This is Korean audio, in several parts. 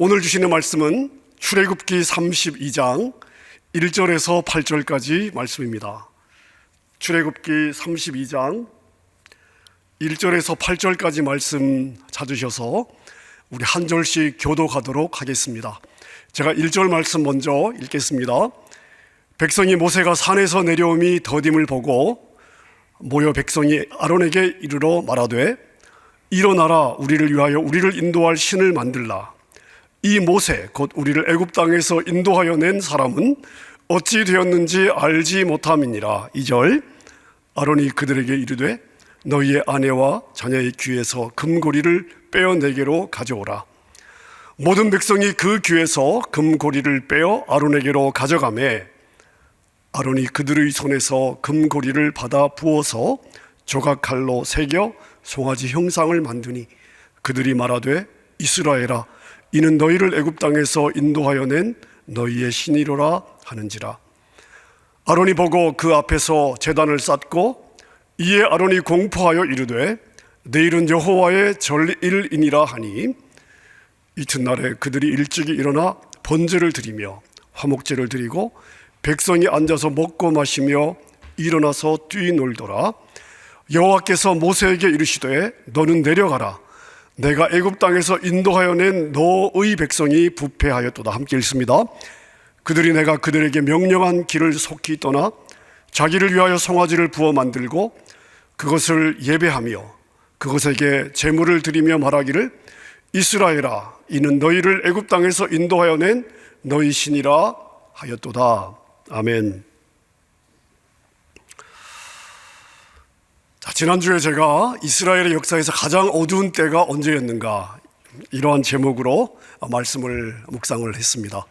오늘 주시는 말씀은 출애굽기 32장 1절에서 8절까지 말씀입니다. 출애굽기 32장 1절에서 8절까지 말씀 찾으셔서 우리 한 절씩 교독하도록 하겠습니다. 제가 1절 말씀 먼저 읽겠습니다. 백성이 모세가 산에서 내려옴이 더딤을 보고 모여 백성이 아론에게 이르러 말하되 일어나라, 우리를 위하여 우리를 인도할 신을 만들라. 이 모세 곧 우리를 애굽 땅에서 인도하여 낸 사람은 어찌 되었는지 알지 못함이니라. 2절 아론이 그들에게 이르되 너희의 아내와 자녀의 귀에서 금고리를 빼어 내게로 가져오라. 모든 백성이 그 귀에서 금고리를 빼어 아론에게로 가져가매 아론이 그들의 손에서 금고리를 받아 부어서 조각칼로 새겨 송아지 형상을 만드니 그들이 말하되 이스라엘아, 이는 너희를 애굽 땅에서 인도하여 낸 너희의 신이로라 하는지라. 아론이 보고 그 앞에서 제단을 쌓고 이에 아론이 공포하여 이르되 내일은 여호와의 절일이니라 하니 이튿날에 그들이 일찍이 일어나 번제를 드리며 화목제를 드리고 백성이 앉아서 먹고 마시며 일어나서 뛰놀더라. 여호와께서 모세에게 이르시되 너는 내려가라. 내가 애굽 땅에서 인도하여 낸 너의 백성이 부패하였도다. 함께 읽습니다. 그들이 내가 그들에게 명령한 길을 속히 떠나 자기를 위하여 송아지를 부어 만들고 그것을 예배하며 그것에게 제물을 드리며 말하기를 이스라엘아, 이는 너희를 애굽 땅에서 인도하여 낸 너희 신이라 하였도다. 아멘. 자, 지난주에 제가 이스라엘의 역사에서 가장 어두운 때가 언제였는가, 이러한 제목으로 묵상을 했습니다.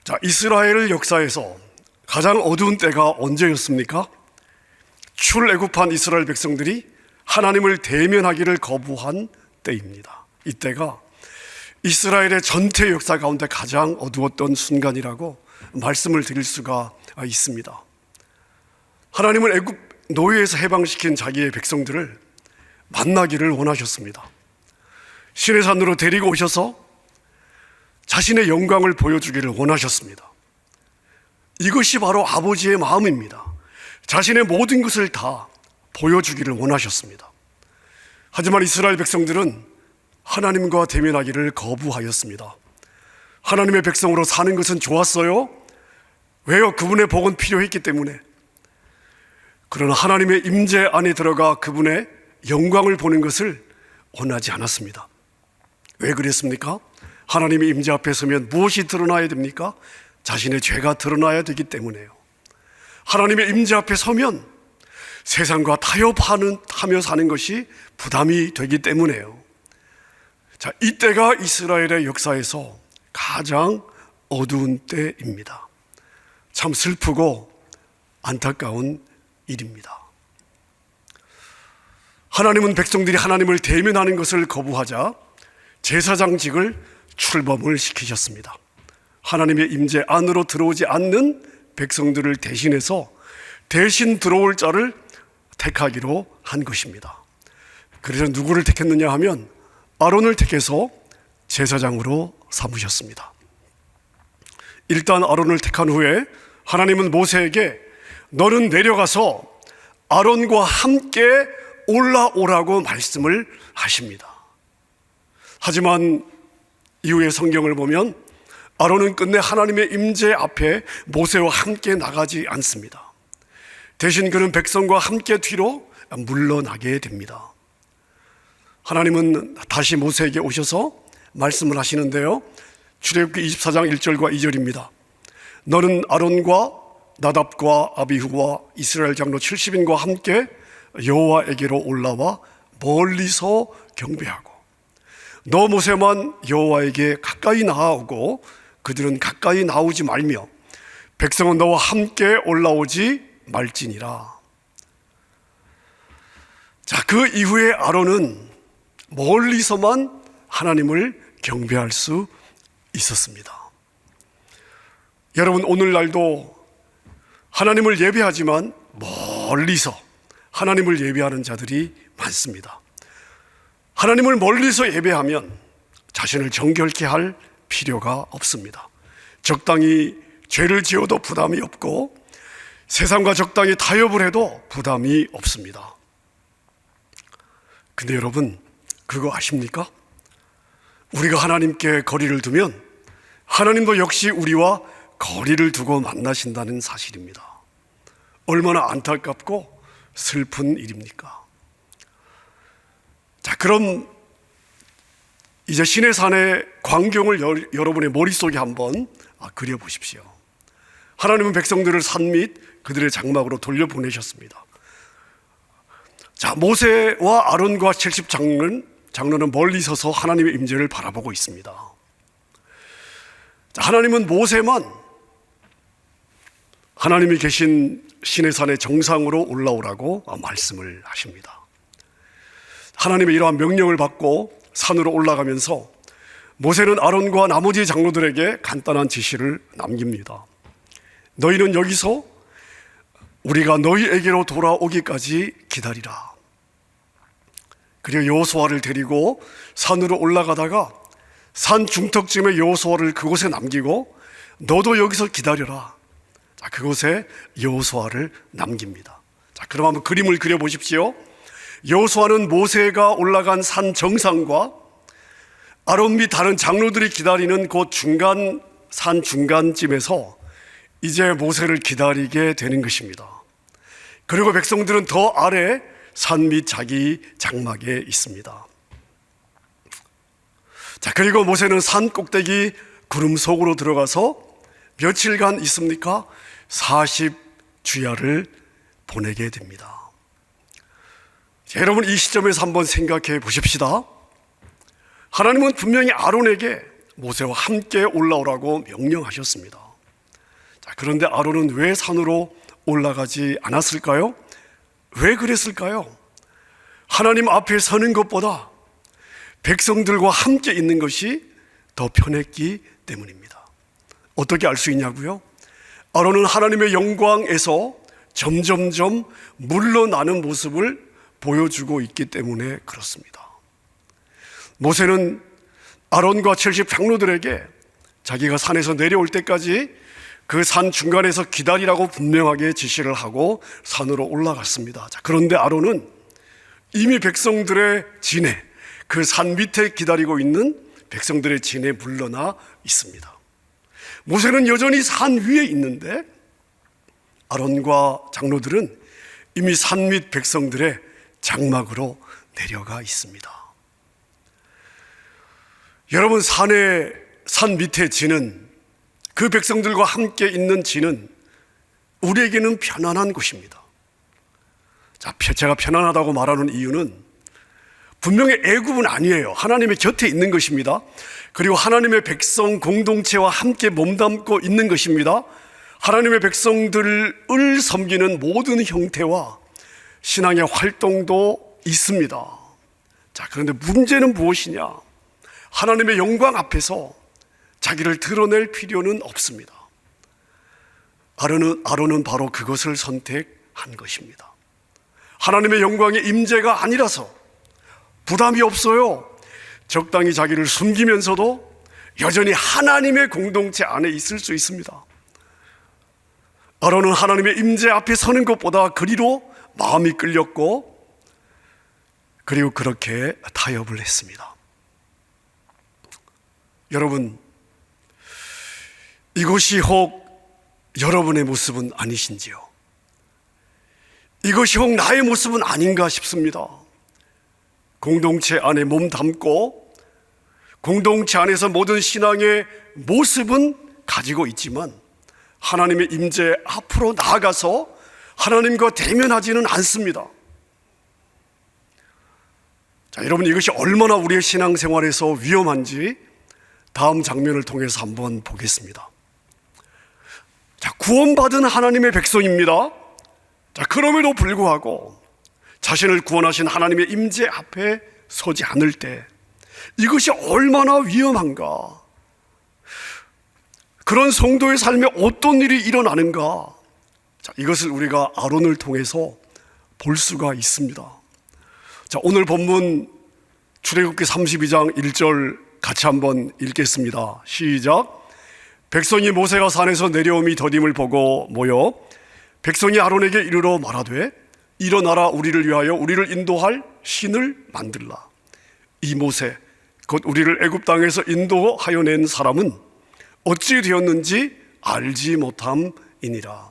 자, 이스라엘 역사에서 가장 어두운 때가 언제였습니까? 출애굽한 이스라엘 백성들이 하나님을 대면하기를 거부한 때입니다. 이때가 이스라엘의 전체 역사 가운데 가장 어두웠던 순간이라고 말씀을 드릴 수가 있습니다. 하나님을 애굽 노예에서 해방시킨 자기의 백성들을 만나기를 원하셨습니다. 신의 산으로 데리고 오셔서 자신의 영광을 보여주기를 원하셨습니다. 이것이 바로 아버지의 마음입니다. 자신의 모든 것을 다 보여주기를 원하셨습니다. 하지만 이스라엘 백성들은 하나님과 대면하기를 거부하였습니다. 하나님의 백성으로 사는 것은 좋았어요. 왜요? 그분의 복은 필요했기 때문에. 그러나 하나님의 임재 안에 들어가 그분의 영광을 보는 것을 원하지 않았습니다. 왜 그랬습니까? 하나님의 임재 앞에 서면 무엇이 드러나야 됩니까? 자신의 죄가 드러나야 되기 때문에요. 하나님의 임재 앞에 서면 세상과 타협하며 사는 것이 부담이 되기 때문에요. 자, 이때가 이스라엘의 역사에서 가장 어두운 때입니다. 참 슬프고 안타까운 일입니다. 하나님은 백성들이 하나님을 대면하는 것을 거부하자 제사장직을 출범을 시키셨습니다. 하나님의 임재 안으로 들어오지 않는 백성들을 대신해서 대신 들어올 자를 택하기로 한 것입니다. 그래서 누구를 택했느냐 하면 아론을 택해서 제사장으로 삼으셨습니다. 일단 아론을 택한 후에 하나님은 모세에게 너는 내려가서 아론과 함께 올라오라고 말씀을 하십니다. 하지만 이후의 성경을 보면 아론은 끝내 하나님의 임재 앞에 모세와 함께 나가지 않습니다. 대신 그는 백성과 함께 뒤로 물러나게 됩니다. 하나님은 다시 모세에게 오셔서 말씀을 하시는데요, 출애굽기 24장 1절과 2절입니다. 너는 아론과 나답과 아비후와 이스라엘 장로 70인과 함께 여호와에게로 올라와 멀리서 경배하고 너 모세만 여호와에게 가까이 나아오고 그들은 가까이 나오지 말며 백성은 너와 함께 올라오지 말지니라. 자, 그 이후에 아론은 멀리서만 하나님을 경배할 수 있었습니다. 여러분, 오늘날도 하나님을 예배하지만 멀리서 하나님을 예배하는 자들이 많습니다. 하나님을 멀리서 예배하면 자신을 정결케 할 필요가 없습니다. 적당히 죄를 지어도 부담이 없고 세상과 적당히 타협을 해도 부담이 없습니다. 근데 여러분, 그거 아십니까? 우리가 하나님께 거리를 두면 하나님도 역시 우리와 거리를 두고 만나신다는 사실입니다. 얼마나 안타깝고 슬픈 일입니까? 자, 그럼 이제 시내산의 광경을 여러분의 머릿속에 한번 그려보십시오. 하나님은 백성들을 산 및 그들의 장막으로 돌려보내셨습니다. 자, 모세와 아론과 70장로는 멀리 서서 하나님의 임재를 바라보고 있습니다. 자, 하나님은 모세만 하나님이 계신 시내산의 정상으로 올라오라고 말씀을 하십니다. 하나님의 이러한 명령을 받고 산으로 올라가면서 모세는 아론과 나머지 장로들에게 간단한 지시를 남깁니다. 너희는 여기서 우리가 너희에게로 돌아오기까지 기다리라. 그리고 여호수아를 데리고 산으로 올라가다가 산 중턱쯤에 여호수아를 그곳에 남기고 너도 여기서 기다려라. 자, 그곳에 여호수아를 남깁니다. 자, 그럼 한번 그림을 그려보십시오. 여호수아는 모세가 올라간 산 정상과 아론 및 다른 장로들이 기다리는 곳 산 중간쯤에서 이제 모세를 기다리게 되는 것입니다. 그리고 백성들은 더 아래 산 밑 자기 장막에 있습니다. 자, 그리고 모세는 산 꼭대기 구름 속으로 들어가서 며칠간 있습니까? 40주야를 보내게 됩니다. 자, 여러분, 이 시점에서 한번 생각해 보십시다. 하나님은 분명히 아론에게 모세와 함께 올라오라고 명령하셨습니다. 자, 그런데 아론은 왜 산으로 올라가지 않았을까요? 왜 그랬을까요? 하나님 앞에 서는 것보다 백성들과 함께 있는 것이 더 편했기 때문입니다. 어떻게 알 수 있냐고요? 아론은 하나님의 영광에서 점점점 물러나는 모습을 보여주고 있기 때문에 그렇습니다. 모세는 아론과 70 장로들에게 자기가 산에서 내려올 때까지 그 산 중간에서 기다리라고 분명하게 지시를 하고 산으로 올라갔습니다. 자, 그런데 아론은 이미 백성들의 진에, 그 산 밑에 기다리고 있는 백성들의 진에 물러나 있습니다. 모세는 여전히 산 위에 있는데 아론과 장로들은 이미 산 밑 백성들의 장막으로 내려가 있습니다. 여러분, 산 밑에 진은, 그 백성들과 함께 있는 진은 우리에게는 편안한 곳입니다. 자, 제가 편안하다고 말하는 이유는 분명히 애굽은 아니에요. 하나님의 곁에 있는 것입니다. 그리고 하나님의 백성 공동체와 함께 몸담고 있는 것입니다. 하나님의 백성들을 섬기는 모든 형태와 신앙의 활동도 있습니다. 자, 그런데 문제는 무엇이냐? 하나님의 영광 앞에서 자기를 드러낼 필요는 없습니다. 아론은 바로 그것을 선택한 것입니다. 하나님의 영광의 임재가 아니라서 부담이 없어요. 적당히 자기를 숨기면서도 여전히 하나님의 공동체 안에 있을 수 있습니다. 아론은 하나님의 임재 앞에 서는 것보다 그리로 마음이 끌렸고, 그리고 그렇게 타협을 했습니다. 여러분, 이것이 혹 여러분의 모습은 아니신지요? 이것이 혹 나의 모습은 아닌가 싶습니다. 공동체 안에 몸 담고 공동체 안에서 모든 신앙의 모습은 가지고 있지만 하나님의 임재 앞으로 나아가서 하나님과 대면하지는 않습니다. 자, 여러분, 이것이 얼마나 우리의 신앙생활에서 위험한지 다음 장면을 통해서 한번 보겠습니다. 자, 구원받은 하나님의 백성입니다. 자, 그럼에도 불구하고 자신을 구원하신 하나님의 임재 앞에 서지 않을 때 이것이 얼마나 위험한가, 그런 성도의 삶에 어떤 일이 일어나는가, 자, 이것을 우리가 아론을 통해서 볼 수가 있습니다. 자, 오늘 본문 출애굽기 32장 1절 같이 한번 읽겠습니다. 시작. 백성이 모세가 산에서 내려옴이 더딤을 보고 모여 백성이 아론에게 이르러 말하되 일어나라, 우리를 위하여 우리를 인도할 신을 만들라. 이 모세 곧 우리를 애굽 땅에서 인도하여 낸 사람은 어찌 되었는지 알지 못함이니라.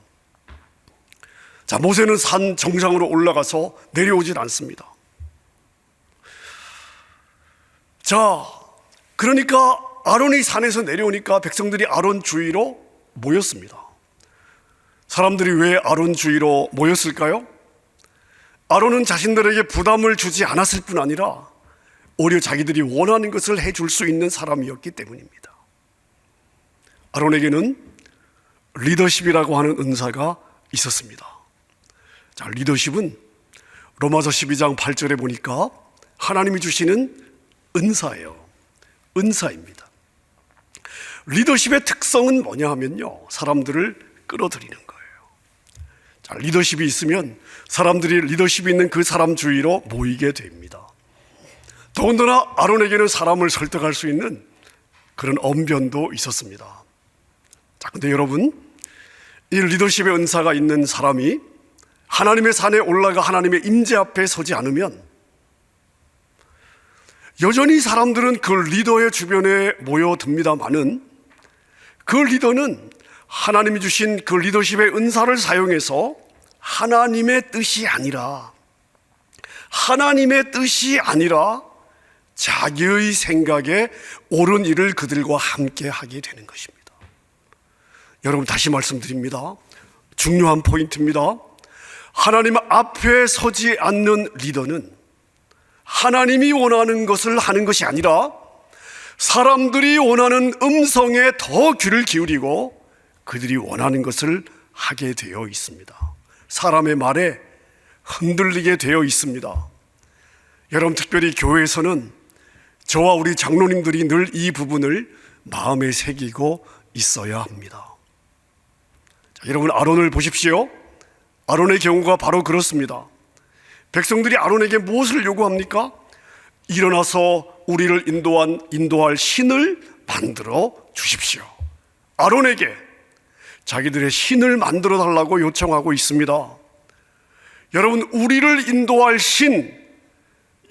자, 모세는 산 정상으로 올라가서 내려오질 않습니다. 자, 그러니까 아론이 산에서 내려오니까 백성들이 아론 주위로 모였습니다. 사람들이 왜 아론 주위로 모였을까요? 아론은 자신들에게 부담을 주지 않았을 뿐 아니라 오히려 자기들이 원하는 것을 해줄 수 있는 사람이었기 때문입니다. 아론에게는 리더십이라고 하는 은사가 있었습니다. 자, 리더십은 로마서 12장 8절에 보니까 하나님이 주시는 은사예요. 은사입니다. 리더십의 특성은 뭐냐 하면요, 사람들을 끌어들이는 거예요. 자, 리더십이 있으면 사람들이 리더십이 있는 그 사람 주위로 모이게 됩니다. 더군다나 아론에게는 사람을 설득할 수 있는 그런 언변도 있었습니다. 자, 근데 여러분, 이 리더십의 은사가 있는 사람이 하나님의 산에 올라가 하나님의 임재 앞에 서지 않으면 여전히 사람들은 그 리더의 주변에 모여듭니다마는 그 리더는 하나님이 주신 그 리더십의 은사를 사용해서 하나님의 뜻이 아니라 자기의 생각에 옳은 일을 그들과 함께 하게 되는 것입니다. 여러분, 다시 말씀드립니다. 중요한 포인트입니다. 하나님 앞에 서지 않는 리더는 하나님이 원하는 것을 하는 것이 아니라 사람들이 원하는 음성에 더 귀를 기울이고 그들이 원하는 것을 하게 되어 있습니다. 사람의 말에 흔들리게 되어 있습니다. 여러분, 특별히 교회에서는 저와 우리 장로님들이 늘 이 부분을 마음에 새기고 있어야 합니다. 자, 여러분, 아론을 보십시오. 아론의 경우가 바로 그렇습니다. 백성들이 아론에게 무엇을 요구합니까? 일어나서 우리를 인도할 신을 만들어 주십시오. 아론에게 자기들의 신을 만들어 달라고 요청하고 있습니다. 여러분, 우리를 인도할 신,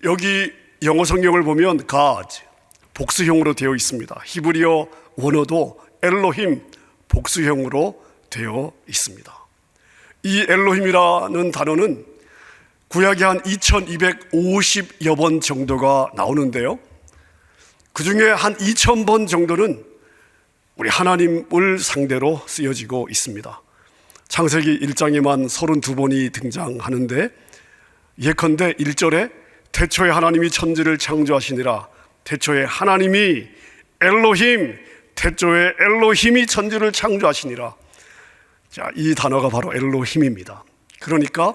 여기 영어 성경을 보면 God, 복수형으로 되어 있습니다. 히브리어 원어도 엘로힘, 복수형으로 되어 있습니다. 이 엘로힘이라는 단어는 구약에 한 2250여 번 정도가 나오는데요, 그 중에 한 2000번 정도는 우리 하나님을 상대로 쓰여지고 있습니다. 창세기 1장에만 32번이 등장하는데, 예컨대 1절에 태초에 하나님이 천지를 창조하시니라, 태초에 하나님이 엘로힘, 태초에 엘로힘이 천지를 창조하시니라. 자, 이 단어가 바로 엘로힘입니다. 그러니까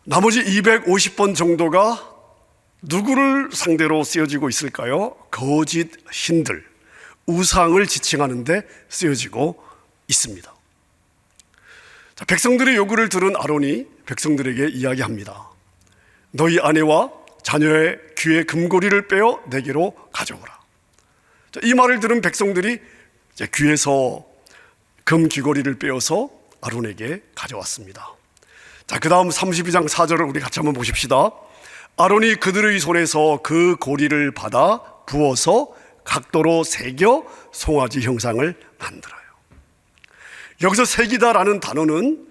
나머지 250번 정도가 누구를 상대로 쓰여지고 있을까요? 거짓 신들, 우상을 지칭하는 데 쓰여지고 있습니다. 자, 백성들의 요구를 들은 아론이 백성들에게 이야기합니다. 너희 아내와 자녀의 귀의 금고리를 빼어 내게로 가져오라. 자, 이 말을 들은 백성들이 귀에서 금 귀걸이를 빼어서 아론에게 가져왔습니다. 자, 그 다음 32장 4절을 우리 같이 한번 보십시다. 아론이 그들의 손에서 그 고리를 받아 부어서 각도로 새겨 송아지 형상을 만들어요. 여기서 새기다라는 단어는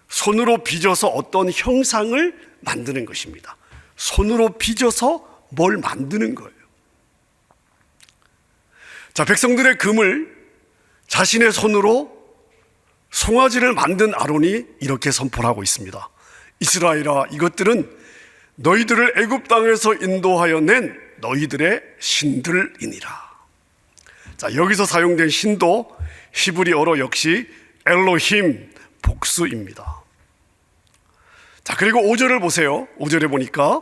손으로 빚어서 어떤 형상을 만드는 것입니다. 손으로 빚어서 뭘 만드는 거예요. 자, 백성들의 금을 자신의 손으로 송아지를 만든 아론이 이렇게 선포를 하고 있습니다. 이스라엘아, 이것들은 너희들을 애굽 땅에서 인도하여 낸 너희들의 신들이니라. 자, 여기서 사용된 신도 히브리어로 역시 엘로힘, 복수입니다. 자, 그리고 5절을 보세요. 5절에 보니까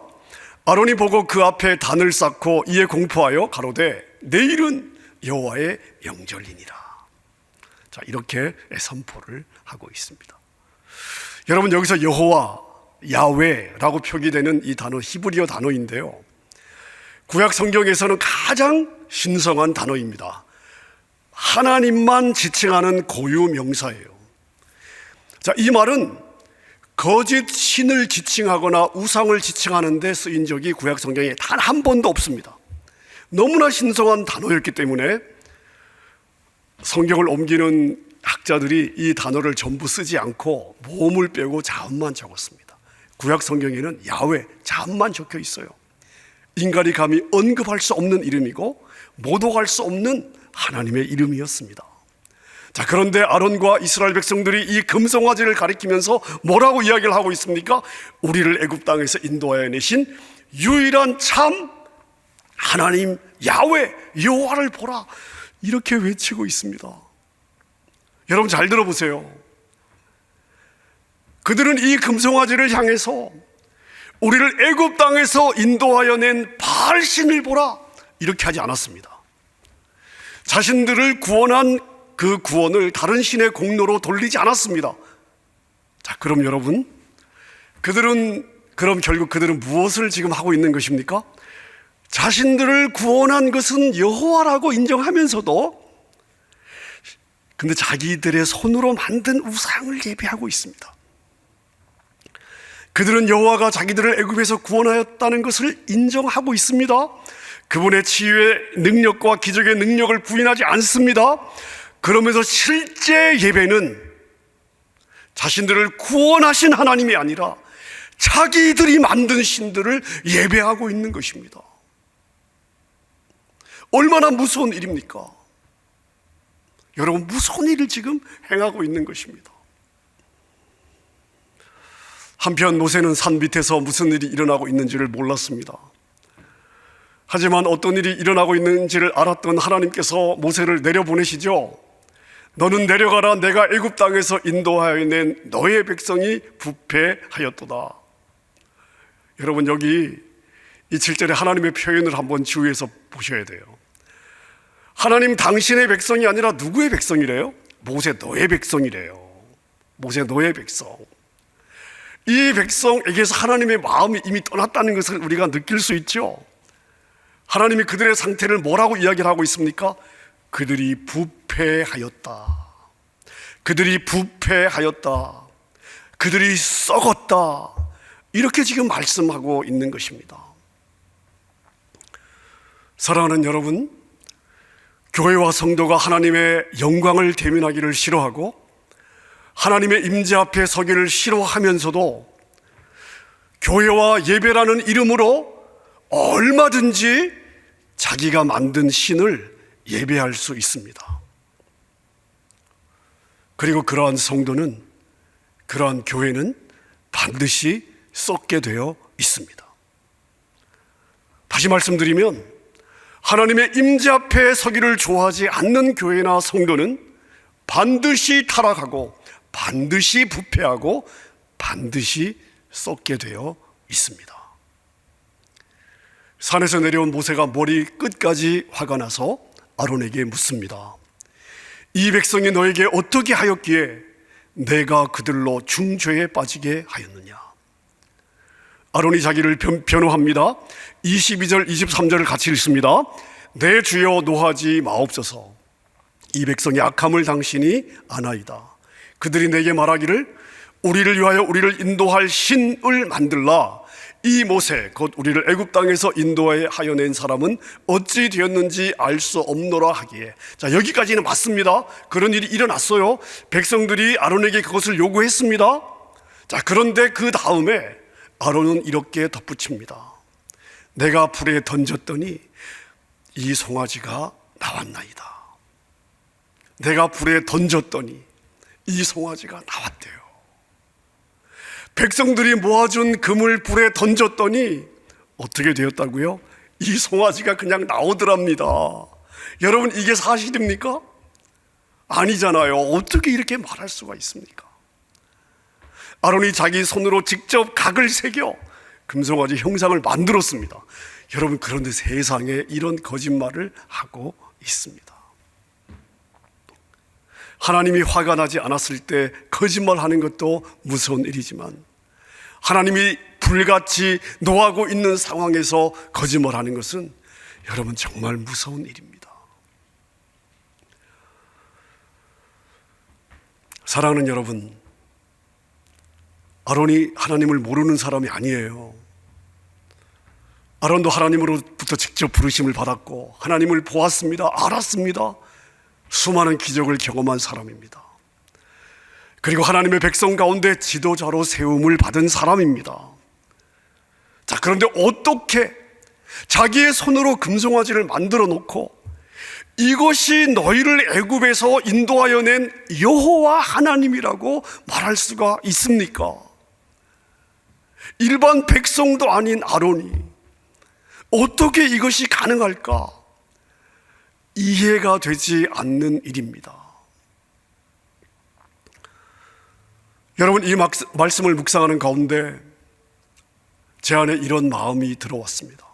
아론이 보고 그 앞에 단을 쌓고 이에 공포하여 가로되 내일은 여호와의 명절이니라. 자, 이렇게 선포를 하고 있습니다. 여러분, 여기서 여호와, 야훼라고 표기되는 이 단어 히브리어 단어인데요, 구약 성경에서는 가장 신성한 단어입니다. 하나님만 지칭하는 고유 명사예요. 자, 이 말은 거짓 신을 지칭하거나 우상을 지칭하는 데 쓰인 적이 구약 성경에 단 한 번도 없습니다. 너무나 신성한 단어였기 때문에 성경을 옮기는 학자들이 이 단어를 전부 쓰지 않고 모음을 빼고 자음만 적었습니다. 구약 성경에는 야훼, 자음만 적혀 있어요. 인간이 감히 언급할 수 없는 이름이고 모독할 수 없는 하나님의 이름이었습니다. 자, 그런데 아론과 이스라엘 백성들이 이 금송아지를 가리키면서 뭐라고 이야기를 하고 있습니까? 우리를 애굽 땅에서 인도하여 내신 유일한 참 하나님 야훼 여호와를 보라, 이렇게 외치고 있습니다. 여러분 잘 들어보세요. 그들은 이 금송아지를 향해서 우리를 애굽 땅에서 인도하여 낸 바알 신을 보라, 이렇게 하지 않았습니다. 자신들을 구원한 그 구원을 다른 신의 공로로 돌리지 않았습니다. 자, 그럼 여러분, 결국 그들은 무엇을 지금 하고 있는 것입니까? 자신들을 구원한 것은 여호와라고 인정하면서도 근데 자기들의 손으로 만든 우상을 예배하고 있습니다. 그들은 여호와가 자기들을 애굽에서 구원하였다는 것을 인정하고 있습니다. 그분의 치유의 능력과 기적의 능력을 부인하지 않습니다. 그러면서 실제 예배는 자신들을 구원하신 하나님이 아니라 자기들이 만든 신들을 예배하고 있는 것입니다. 얼마나 무서운 일입니까? 여러분, 무서운 일을 지금 행하고 있는 것입니다. 한편 모세는 산 밑에서 무슨 일이 일어나고 있는지를 몰랐습니다. 하지만 어떤 일이 일어나고 있는지를 알았던 하나님께서 모세를 내려보내시죠. 너는 내려가라, 내가 애굽 땅에서 인도하여 낸 너의 백성이 부패하였도다. 여러분, 여기 이 7절에 하나님의 표현을 한번 주의해서 보셔야 돼요. 하나님 당신의 백성이 아니라 누구의 백성이래요? 모세 너의 백성이래요. 모세 너의 백성. 이 백성에게서 하나님의 마음이 이미 떠났다는 것을 우리가 느낄 수 있죠. 하나님이 그들의 상태를 뭐라고 이야기를 하고 있습니까? 그들이 부패하였다. 그들이 부패하였다. 그들이 썩었다. 이렇게 지금 말씀하고 있는 것입니다. 사랑하는 여러분, 교회와 성도가 하나님의 영광을 대면하기를 싫어하고 하나님의 임재 앞에 서기를 싫어하면서도 교회와 예배라는 이름으로 얼마든지 자기가 만든 신을 예배할 수 있습니다. 그리고 그러한 성도는, 그러한 교회는 반드시 썩게 되어 있습니다. 다시 말씀드리면 하나님의 임재 앞에 서기를 좋아하지 않는 교회나 성도는 반드시 타락하고 반드시 부패하고 반드시 썩게 되어 있습니다. 산에서 내려온 모세가 머리 끝까지 화가 나서 아론에게 묻습니다. 이 백성이 너에게 어떻게 하였기에 내가 그들로 중죄에 빠지게 하였느냐? 아론이 자기를 변호합니다. 22절 23절을 같이 읽습니다. 내 주여 노하지 마옵소서. 이 백성의 악함을 당신이 아나이다. 그들이 내게 말하기를 우리를 위하여 우리를 인도할 신을 만들라. 이 모세 곧 우리를 애굽 땅에서 인도하여 낸 사람은 어찌 되었는지 알 수 없노라 하기에. 자, 여기까지는 맞습니다. 그런 일이 일어났어요. 백성들이 아론에게 그것을 요구했습니다. 자, 그런데 그 다음에 아론은 이렇게 덧붙입니다. 내가 불에 던졌더니 이 송아지가 나왔나이다. 내가 불에 던졌더니 이 송아지가 나왔대요. 백성들이 모아준 금을 불에 던졌더니 어떻게 되었다고요? 이 송아지가 그냥 나오더랍니다. 여러분, 이게 사실입니까? 아니잖아요. 어떻게 이렇게 말할 수가 있습니까? 아론이 자기 손으로 직접 각을 새겨 금송아지 형상을 만들었습니다. 여러분, 그런데 세상에 이런 거짓말을 하고 있습니다. 하나님이 화가 나지 않았을 때 거짓말하는 것도 무서운 일이지만 하나님이 불같이 노하고 있는 상황에서 거짓말하는 것은 여러분, 정말 무서운 일입니다. 사랑하는 여러분, 아론이 하나님을 모르는 사람이 아니에요. 아론도 하나님으로부터 직접 부르심을 받았고 하나님을 보았습니다. 알았습니다. 수많은 기적을 경험한 사람입니다. 그리고 하나님의 백성 가운데 지도자로 세움을 받은 사람입니다. 자, 그런데 어떻게 자기의 손으로 금송아지를 만들어 놓고 이것이 너희를 애굽에서 인도하여 낸 여호와 하나님이라고 말할 수가 있습니까? 일반 백성도 아닌 아론이 어떻게 이것이 가능할까? 이해가 되지 않는 일입니다. 여러분, 이 말씀을 묵상하는 가운데 제 안에 이런 마음이 들어왔습니다.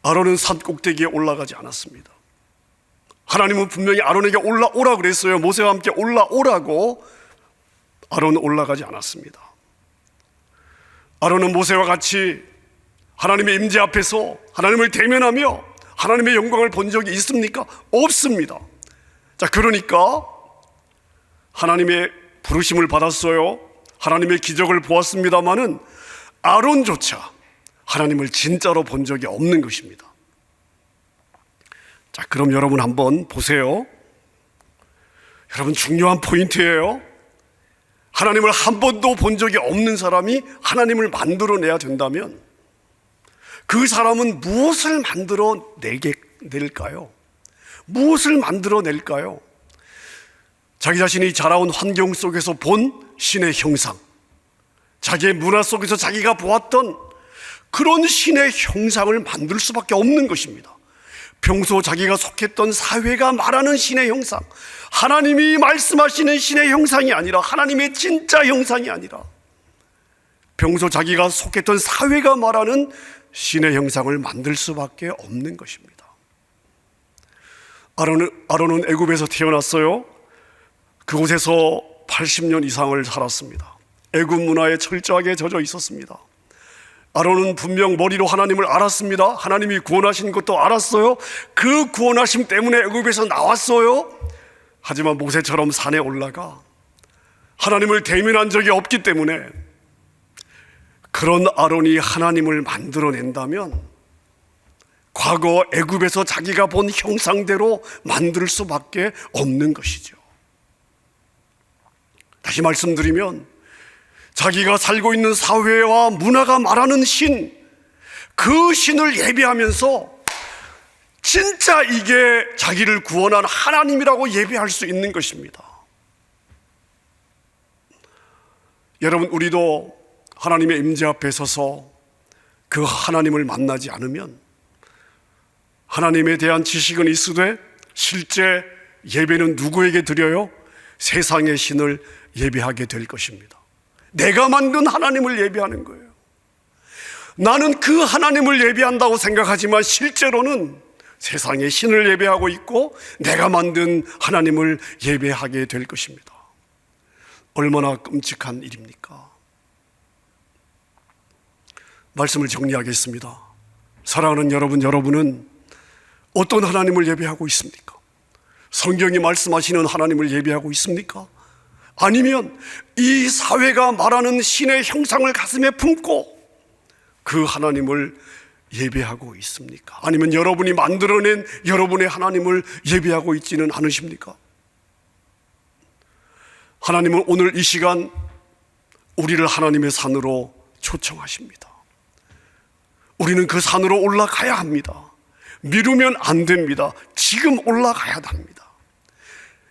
아론은 산 꼭대기에 올라가지 않았습니다. 하나님은 분명히 아론에게 올라오라 그랬어요. 모세와 함께 올라오라고. 아론은 올라가지 않았습니다. 아론은 모세와 같이 하나님의 임재 앞에서 하나님을 대면하며 하나님의 영광을 본 적이 있습니까? 없습니다. 자, 그러니까 하나님의 부르심을 받았어요. 하나님의 기적을 보았습니다마는 아론조차 하나님을 진짜로 본 적이 없는 것입니다. 자, 그럼 여러분 한번 보세요. 여러분, 중요한 포인트예요. 하나님을 한 번도 본 적이 없는 사람이 하나님을 만들어내야 된다면 그 사람은 무엇을 만들어낼까요? 무엇을 만들어낼까요? 자기 자신이 자라온 환경 속에서 본 신의 형상, 자기의 문화 속에서 자기가 보았던 그런 신의 형상을 만들 수밖에 없는 것입니다. 평소 자기가 속했던 사회가 말하는 신의 형상, 하나님이 말씀하시는 신의 형상이 아니라 하나님의 진짜 형상이 아니라 평소 자기가 속했던 사회가 말하는 신의 형상을 만들 수밖에 없는 것입니다. 아론은 애굽에서 태어났어요. 그곳에서 80년 이상을 살았습니다. 애굽 문화에 철저하게 젖어 있었습니다. 아론은 분명 머리로 하나님을 알았습니다. 하나님이 구원하신 것도 알았어요. 그 구원하심 때문에 애굽에서 나왔어요. 하지만 모세처럼 산에 올라가 하나님을 대면한 적이 없기 때문에 그런 아론이 하나님을 만들어낸다면 과거 애굽에서 자기가 본 형상대로 만들 수밖에 없는 것이죠. 다시 말씀드리면 자기가 살고 있는 사회와 문화가 말하는 신, 그 신을 예배하면서 진짜 이게 자기를 구원한 하나님이라고 예배할 수 있는 것입니다. 여러분, 우리도 하나님의 임재 앞에 서서 그 하나님을 만나지 않으면 하나님에 대한 지식은 있으되 실제 예배는 누구에게 드려요? 세상의 신을 예배하게 될 것입니다. 내가 만든 하나님을 예배하는 거예요. 나는 그 하나님을 예배한다고 생각하지만 실제로는 세상의 신을 예배하고 있고 내가 만든 하나님을 예배하게 될 것입니다. 얼마나 끔찍한 일입니까? 말씀을 정리하겠습니다. 사랑하는 여러분, 여러분은 어떤 하나님을 예배하고 있습니까? 성경이 말씀하시는 하나님을 예배하고 있습니까? 아니면 이 사회가 말하는 신의 형상을 가슴에 품고 그 하나님을 예배하고 있습니까? 아니면 여러분이 만들어낸 여러분의 하나님을 예배하고 있지는 않으십니까? 하나님은 오늘 이 시간 우리를 하나님의 산으로 초청하십니다. 우리는 그 산으로 올라가야 합니다. 미루면 안 됩니다. 지금 올라가야 합니다.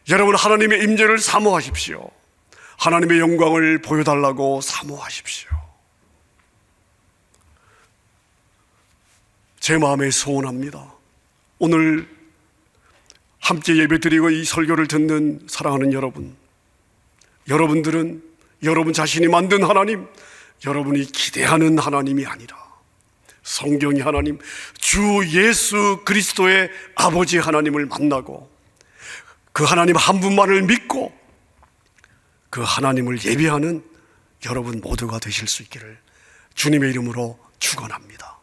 여러분, 하나님의 임재를 사모하십시오. 하나님의 영광을 보여달라고 사모하십시오. 제 마음에 소원합니다. 오늘 함께 예배드리고 이 설교를 듣는 사랑하는 여러분, 여러분들은 여러분 자신이 만든 하나님, 여러분이 기대하는 하나님이 아니라 성경이 하나님, 주 예수 그리스도의 아버지 하나님을 만나고 그 하나님 한 분만을 믿고 그 하나님을 예배하는 여러분 모두가 되실 수 있기를 주님의 이름으로 축원합니다.